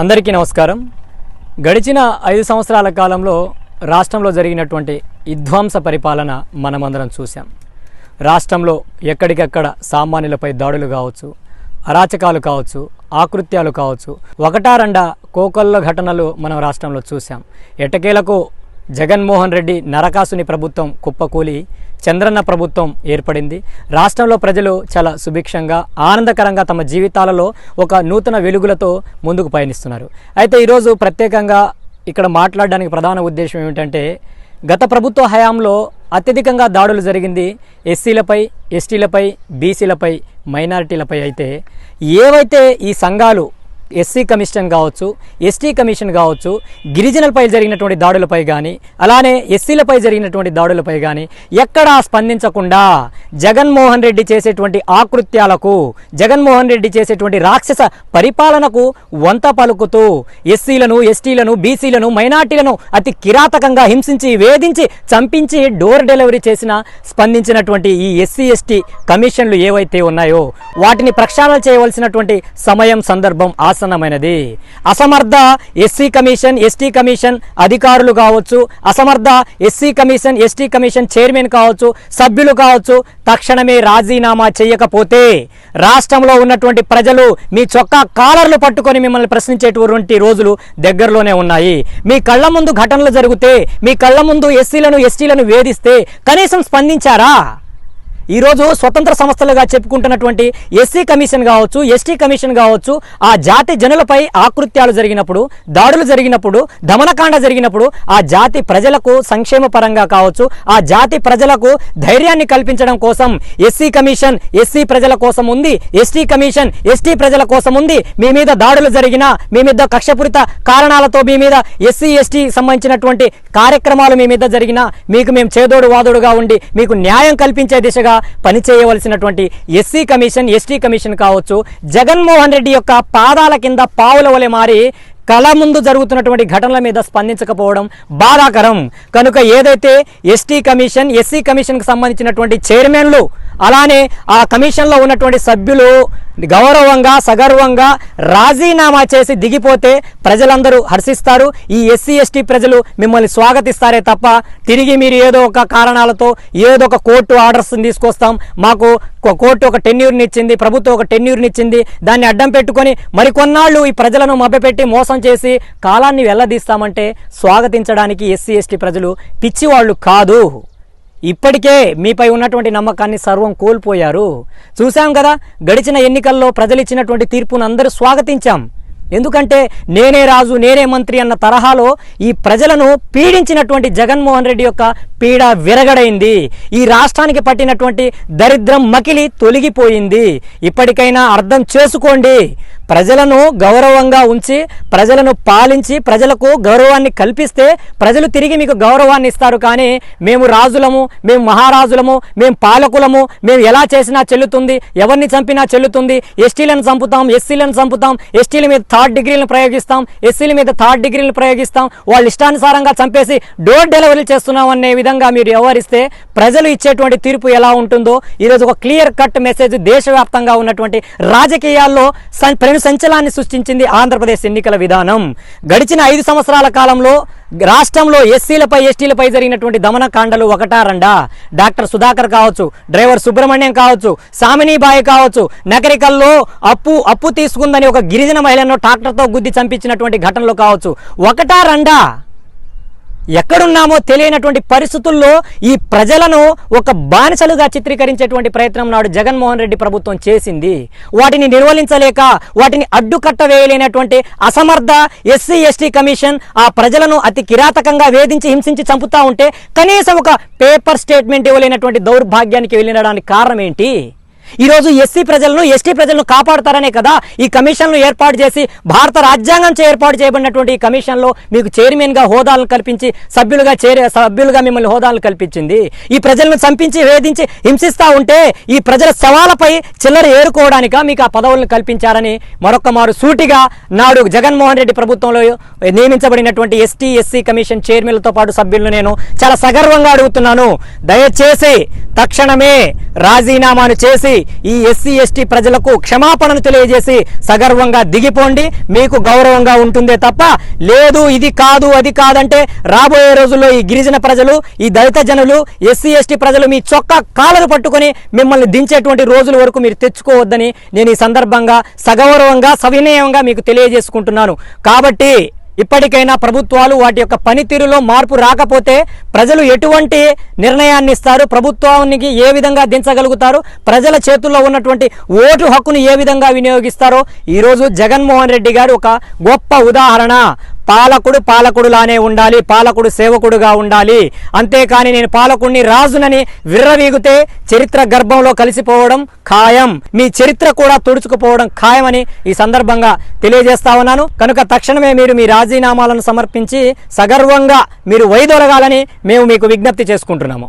అందరికీ నమస్కారం. గడిచిన 5 సంవత్సరాల కాలంలో రాష్ట్రంలో జరిగినటువంటి విధ్వంస పరిపాలన మనమందరం చూసాం. రాష్ట్రంలో ఎక్కడికక్కడ సామాన్యులపై దాడులు కావచ్చు, అరాచకాలు కావచ్చు, ఆకృత్యాలు కావచ్చు, ఒకటా రెండా కోకొల్ల ఘటనలు మనం రాష్ట్రంలో చూసాం. ఎట్టకేలకు జగన్మోహన్ రెడ్డి నరకాసుని ప్రభుత్వం కుప్పకూలి చంద్రన్న ప్రభుత్వం ఏర్పడింది. రాష్ట్రంలో ప్రజలు చాలా సుభిక్షంగా ఆనందకరంగా తమ జీవితాలలో ఒక నూతన వెలుగులతో ముందుకు పయనిస్తున్నారు. అయితే ఈరోజు ప్రత్యేకంగా ఇక్కడ మాట్లాడడానికి ప్రధాన ఉద్దేశం ఏమిటంటే, గత ప్రభుత్వ హయాంలో అత్యధికంగా దాడులు జరిగింది ఎస్సీలపై, ఎస్టీలపై, బీసీలపై, మైనారిటీలపై. అయితే ఏవైతే ఈ సంఘాలు ఎస్సీ కమిషన్ కావచ్చు, ఎస్టీ కమిషన్ కావచ్చు, గిరిజనులపై జరిగినటువంటి దాడులపై కానీ, అలానే ఎస్సీలపై జరిగినటువంటి దాడులపై కానీ ఎక్కడా స్పందించకుండా జగన్మోహన్ రెడ్డి చేసేటువంటి ఆకృత్యాలకు, జగన్మోహన్ రెడ్డి చేసేటువంటి రాక్షస పరిపాలనకు వంత పలుకుతూ ఎస్సీలను, ఎస్టీలను, బీసీలను, మైనార్టీలను అతి కిరాతకంగా హింసించి, వేధించి, చంపించి డోర్ డెలివరీ స్పందించినటువంటి ఈ ఎస్సీ ఎస్టీ కమిషన్లు ఏవైతే ఉన్నాయో వాటిని ప్రక్షాళన చేయవలసినటువంటి సమయం, సందర్భం ఆసన్నమైనది. అసమర్థ ఎస్సీ కమిషన్, ఎస్టీ కమిషన్ అధికారులు కావచ్చు, అసమర్థ SC commission, ST commission chairman కావచ్చు, సభ్యులు కావచ్చు, తక్షణమే రాజీనామా చేయకపోతే రాష్ట్రంలో ఉన్నటువంటి ప్రజలు మీ చొక్కా కాలర్లు పట్టుకొని మిమ్మల్ని ప్రశ్నించేటువంటి రోజులు దగ్గరలోనే ఉన్నాయి. మీ కళ్ళ ముందు ఘటనలు జరిగితే, మీ కళ్ళ ముందు ఎస్సీలను, ఎస్టీలను వేధిస్తే కనీసం స్పందించారా? ఈరోజు స్వతంత్ర సంస్థలుగా చెప్పుకుంటున్నటువంటి ఎస్సీ కమిషన్ కావచ్చు, ఎస్టీ కమిషన్ కావచ్చు, ఆ జాతి జనులపై ఆకృత్యాలు జరిగినప్పుడు, దాడులు జరిగినప్పుడు, దమనకాండ జరిగినప్పుడు ఆ జాతి ప్రజలకు సంక్షేమ పరంగా కావచ్చు, ఆ జాతి ప్రజలకు ధైర్యాన్ని కల్పించడం కోసం ఎస్సీ కమిషన్ ఎస్సీ ప్రజల కోసం ఉంది, ఎస్టీ కమిషన్ ఎస్టీ ప్రజల కోసం ఉంది. మీ మీద దాడులు జరిగినా, మీ మీద కక్షపూరిత కారణాలతో మీ మీద ఎస్సీ ఎస్టీ సంబంధించినటువంటి కార్యక్రమాలు మీ మీద జరిగినా మీకు మేము చేదోడు వాదోడుగా ఉండి మీకు న్యాయం కల్పించే దిశగా పనిచేయవలసినటువంటి ఎస్సీ కమిషన్, ఎస్టీ కమిషన్ కావచ్చు, జగన్మోహన్ రెడ్డి యొక్క పాదాల కింద పావుల వలె మారి కళ ముందు జరుగుతున్నటువంటి ఘటనల మీద స్పందించకపోవడం బాధాకరం. కనుక ఏదైతే ఎస్టీ కమిషన్, ఎస్సీ కమిషన్కి సంబంధించినటువంటి చైర్మన్లు, అలానే ఆ కమిషన్లో ఉన్నటువంటి సభ్యులు గౌరవంగా, సగర్వంగా రాజీనామా చేసి దిగిపోతే ప్రజలందరూ హర్షిస్తారు. ఈ ఎస్సీ ఎస్టీ ప్రజలు మిమ్మల్ని స్వాగతిస్తారే తప్ప తిరిగి మీరు ఏదో ఒక కారణాలతో ఏదో ఒక కోర్టు ఆర్డర్స్ తీసుకొస్తాం, మాకు కోర్టు ఒక టెన్యూర్ని ఇచ్చింది, ప్రభుత్వం ఒక టెన్యూర్ని ఇచ్చింది, దాన్ని అడ్డం పెట్టుకొని మరికొన్నాళ్ళు ఈ ప్రజలను మభ్యపెట్టి మోసం చేసి కాలాన్ని వెల్లదీస్తామంటే స్వాగతించడానికి ఎస్సీ ఎస్టీ ప్రజలు పిచ్చివాళ్ళు కాదు. ఇప్పటికే మీపై ఉన్నటువంటి నమ్మకాన్ని సర్వం కోల్పోయారు. చూసాం కదా, గడిచిన ఎన్నికల్లో ప్రజలు ఇచ్చినటువంటి తీర్పును అందరూ స్వాగతించాం. ఎందుకంటే నేనే రాజు, నేనే మంత్రి అన్న తరహాలో ఈ ప్రజలను పీడించినటువంటి జగన్మోహన్ రెడ్డి యొక్క పీడ విరగడైంది. ఈ రాష్ట్రానికి పట్టినటువంటి దరిద్రం మకిలి తొలగిపోయింది. ఇప్పటికైనా అర్థం చేసుకోండి. ప్రజలను గౌరవంగా ఉంచి, ప్రజలను పాలించి, ప్రజలకు గౌరవాన్ని కల్పిస్తే ప్రజలు తిరిగి మీకు గౌరవాన్ని ఇస్తారు. కానీ మేము రాజులము, మేము మహారాజులము, మేము పాలకులము, మేము ఎలా చేసినా చెల్లుతుంది, ఎవరిని చంపినా చెల్లుతుంది, ఎస్టీలను చంపుతాం, ఎస్సీలను చంపుతాం, ఎస్టీల మీద 3rd డిగ్రీలను ప్రయోగిస్తాం, ఎస్సీల మీద 3rd డిగ్రీలను ప్రయోగిస్తాం, వాళ్ళు ఇష్టానుసారంగా చంపేసి డోర్ డెలివరీ చేస్తున్నాం అనే విధంగా మీరు వ్యవహరిస్తే ప్రజలు ఇచ్చేటువంటి తీర్పు ఎలా ఉంటుందో ఈరోజు ఒక క్లియర్ కట్ మెసేజ్ దేశవ్యాప్తంగా ఉన్నటువంటి రాజకీయాల్లో సంచలనాన్ని సృష్టించింది ఆంధ్రప్రదేశ్ ఎన్నికల విధానం. గడిచిన 5 సంవత్సరాల కాలంలో రాష్ట్రంలో ఎస్సీలపై, ఎస్టీలపై జరిగినటువంటి దమనకాండలు ఒకటా రెండా? డాక్టర్ సుధాకర్ కావచ్చు, డ్రైవర్ సుబ్రహ్మణ్యం కావచ్చు, సామినీబాయి కావచ్చు, నగరికల్లో అప్పు తీసుకుందని ఒక గిరిజన మహిళను ట్రాక్టర్తో గుద్ది చంపించినటువంటి ఘటనలు కావచ్చు, ఒకటా రెండా? ఎక్కడున్నామో తెలియనటువంటి పరిస్థితుల్లో ఈ ప్రజలను ఒక బానిసలుగా చిత్రీకరించేటువంటి ప్రయత్నం నాడు జగన్మోహన్ రెడ్డి ప్రభుత్వం చేసింది. వాటిని నిర్వహించలేక, వాటిని అడ్డుకట్ట వేయలేనటువంటి అసమర్థ ఎస్సీ ఎస్టీ కమిషన్ ఆ ప్రజలను అతి కిరాతకంగా వేధించి, హింసించి చంపుతా ఉంటే కనీసం ఒక పేపర్ స్టేట్మెంట్ ఇవ్వలేనటువంటి దౌర్భాగ్యానికి వెళ్ళడానికి కారణం ఏంటి? ఈరోజు ఎస్సీ ప్రజలను, ఎస్టీ ప్రజలను కాపాడుతారనే కదా ఈ కమిషన్లు ఏర్పాటు చేసి భారత రాజ్యాంగం ఏర్పాటు చేయబడినటువంటి ఈ కమిషన్లో మీకు చైర్మన్గా హోదాలను కల్పించి సభ్యులుగా మిమ్మల్ని హోదాలను కల్పించింది. ఈ ప్రజలను చంపించి, వేధించి, హింసిస్తూ ఉంటే ఈ ప్రజల సవాలపై చిల్లర ఏరుకోవడానిక మీకు ఆ పదవులను కల్పించారని మరొక మారు సూటిగా నాడు జగన్మోహన్ రెడ్డి ప్రభుత్వంలో నియమించబడినటువంటి ఎస్టీ ఎస్సీ కమిషన్ చైర్మన్లతో పాటు సభ్యులను నేను చాలా సగర్వంగా అడుగుతున్నాను. దయచేసి తక్షణమే రాజీనామాను చేసి ఈ ఎస్సీ ఎస్టీ ప్రజలకు క్షమాపణను తెలియజేసి సగర్వంగా దిగిపోండి. మీకు గౌరవంగా ఉంటుందే తప్ప లేదు ఇది కాదు అది కాదంటే రాబోయే రోజుల్లో ఈ గిరిజన ప్రజలు, ఈ దళిత జనులు, ఎస్సీ ఎస్టీ ప్రజలు మీ చొక్కా కాళ్ళను పట్టుకొని మిమ్మల్ని దించేటువంటి రోజుల వరకు మీరు తెచ్చుకోవద్దని నేను ఈ సందర్భంగా సగౌరవంగా సవినయంగా మీకు తెలియజేసుకుంటున్నాను. కాబట్టి ఇప్పటికైనా ప్రభుత్వాలు వాటి యొక్క పనితీరులో మార్పు రాకపోతే ప్రజలు ఎటువంటి నిర్ణయాన్ని ఇస్తారు, ప్రభుత్వానికి ఏ విధంగా దించగలుగుతారు, ప్రజల చేతుల్లో ఉన్నటువంటి ఓటు హక్కును ఏ విధంగా వినియోగిస్తారో ఈరోజు జగన్మోహన్ రెడ్డి గారు ఒక గొప్ప ఉదాహరణ. పాలకుడు పాలకుడులానే ఉండాలి, పాలకుడు సేవకుడుగా ఉండాలి. అంతేకాని నేను పాలకుడిని రాజునని విర్రవీగితే చరిత్ర గర్భంలో కలిసిపోవడం ఖాయం, మీ చరిత్ర కూడా తుడుచుకుపోవడం ఖాయమని ఈ సందర్భంగా తెలియజేస్తా ఉన్నాను. కనుక తక్షణమే మీరు మీ రాజీనామాలను సమర్పించి సగర్వంగా మీరు వైదొలగాలని మేము మీకు విజ్ఞప్తి చేసుకుంటున్నాము.